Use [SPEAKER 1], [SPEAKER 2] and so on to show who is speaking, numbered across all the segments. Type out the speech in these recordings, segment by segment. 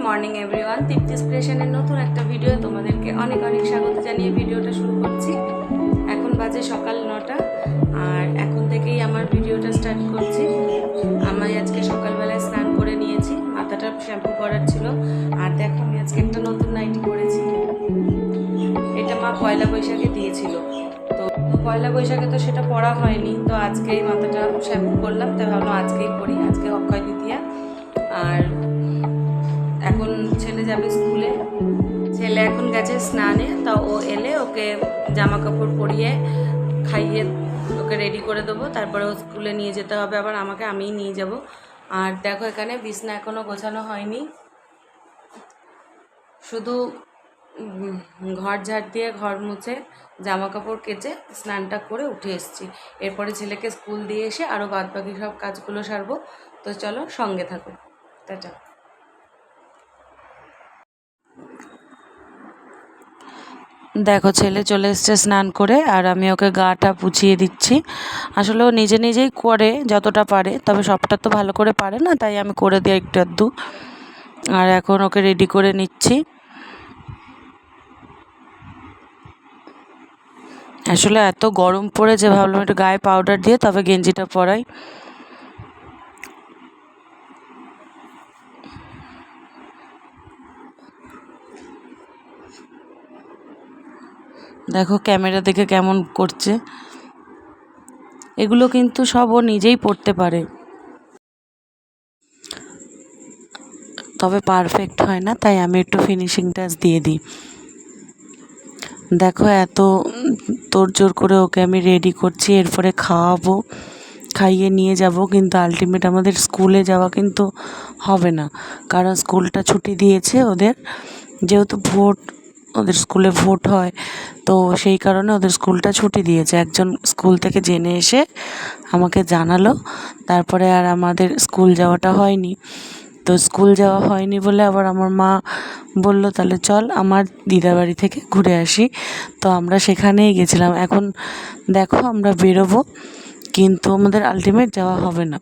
[SPEAKER 1] Morning everyone, তৃপ্তিস ক্রিয়েশনের নতুন একটা video তোমাদেরকে অনেক অনেক স্বাগত জানিয়ে ভিডিওটা শুরু করছি। এখন বাজে সকাল 9টা আর এখন থেকেই আমার ভিডিওটা স্টার্ট করছি। আমি আজকে সকালবেলায় স্নান করে নিয়েছি, মাথাটা শ্যাম্পু করার ছিল। আর দেখো আমি আজকে একটা নতুন নাইটি পরেছি, এটা মা পয়লা বৈশাখে দিয়েছিল। তো পয়লা বৈশাখে তো সেটা পরা হয়নি, তো আজকেই মাথাটা শ্যাম্পু করলাম, তাই ভাবলাম আজকেই পরি। আজকে অক্ষয় তৃতীয়া। আর এখন ছেলে যাবে স্কুলে, ছেলে এখন গেছে স্নানে। তা ও এলে ওকে জামা কাপড় পরিয়ে খাইয়ে ওকে রেডি করে দেবো, তারপরে ও স্কুলে নিয়ে যেতে হবে। আবার আমাকে আমিই নিয়ে যাব। আর দেখো এখানে বিছনা এখনও গোছানো হয়নি, শুধু ঘর ঝাড় দিয়ে ঘর মুছে জামা কাপড় কেচে স্নানটা করে উঠে এসেছি। এরপরে ছেলেকে স্কুল দিয়ে এসে আরও বাদবাকি সব কাজগুলো সারবো। তো চলো সঙ্গে থাকো, টাটা। দেখো ছেলে চলে এসছে স্নান করে, আর আমি ওকে গাটা পুছিয়ে দিচ্ছি। আসলে ও নিজে নিজেই করে যতটা পারে, তবে সবটা তো ভালো করে পারে না, তাই আমি করে দিই একটু আধটু। আর এখন ওকে রেডি করে নিচ্ছি। আসলে এত গরম পড়েছে, ভাবলাম একটু গায়ে পাউডার দিয়ে তবে গেঞ্জিটা পরাই। দেখো ক্যামেরা দেখে কেমন করছে। এগুলো কিন্তু সব ও নিজেই পড়তে পারে, তবে পারফেক্ট হয় না, তাই আমি একটু ফিনিশিং টাচ দিয়ে দিই। দেখো এত তোড়জোড় করে ওকে আমি রেডি করছি, এরপরে খাওয়াবো, খাইয়ে নিয়ে যাব। কিন্তু আলটিমেট আমাদের স্কুলে যাওয়া কিন্তু হবে না, কারণ স্কুলটা ছুটি দিয়েছে ওদের, যেহেতু ভোট, ওদের স্কুলে ভোট হয়, তো সেই কারণে ওদের স্কুলটা ছুটি দিয়েছে। একজন স্কুল থেকে জেনে এসে আমাকে জানালো, তারপরে আর আমাদের স্কুল যাওয়াটা হয়নি। তো স্কুল যাওয়া হয়নি বলে আবার আমার মা বললো তাহলে চল আমার দিদার বাড়ি থেকে ঘুরে আসি। তো আমরা সেখানেই গেছিলাম। এখন দেখো আমরা বেরোবো, কিন্তু আমাদের আলটিমেট যাওয়া হবে না।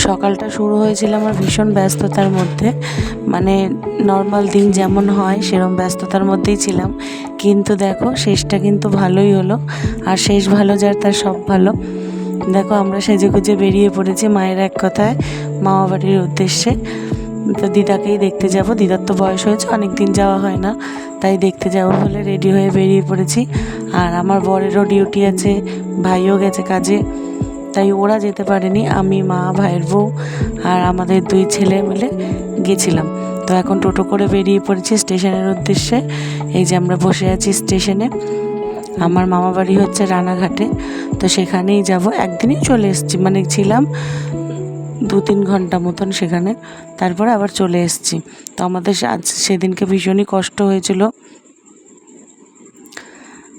[SPEAKER 1] সকালটা শুরু হয়েছিল আমার ভীষণ ব্যস্ততার মধ্যে, মানে নর্মাল দিন যেমন হয় সেরকম ব্যস্ততার মধ্যেই ছিলাম। কিন্তু দেখো শেষটা কিন্তু ভালোই হলো, আর শেষ ভালো যার তার সব ভালো। দেখো আমরা সেজেগুজে বেরিয়ে পড়েছি মায়ের এক কথায় মামা বাড়ির উদ্দেশ্যে। তো দিদাকেই দেখতে যাব, দিদার তো বয়স হয়েছে, অনেক দিন যাওয়া হয় না, তাই দেখতে যাব বলে রেডি হয়ে বেরিয়ে পড়েছি। আর আমার বরেরও ডিউটি আছে, ভাইও গেছে কাজে, তাই ওরা যেতে পারেনি। আমি, মা, ভাইয়ের বউ আর আমাদের 2 ছেলে মিলে গেছিলাম। তো এখন টোটো করে বেরিয়ে পড়েছি স্টেশনের উদ্দেশ্যে। এই যে আমরা বসে আছি স্টেশনে। আমার মামা বাড়ি হচ্ছে রানাঘাটে, তো সেখানেই যাব। একদিনই চলে এসেছি, মানে ছিলাম 2-3 ঘন্টা মতন সেখানে, তারপরে আবার চলে এসেছি। তো আমাদের আজ সেদিনকে ভীষণই কষ্ট হয়েছিল।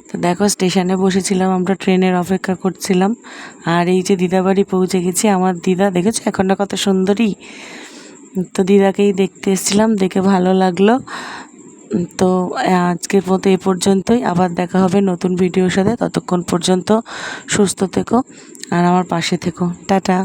[SPEAKER 1] তো দেখো স্টেশনে বসেছিলাম, আমরা ট্রেনের অপেক্ষা করছিলাম। আর এই যে দিদাবাড়ি পৌঁছে গেছি। আমার দিদা দেখেছো এখন না কত সুন্দরী। তো দিদাকেই দেখতে এসেছিলাম, দেখে ভালো লাগলো। তো আজকের মতো এ পর্যন্তই, আবার দেখা হবে নতুন ভিডিওর সাথে। ততক্ষণ পর্যন্ত সুস্থ থেকো আর আমার পাশে থেকো। টাটা।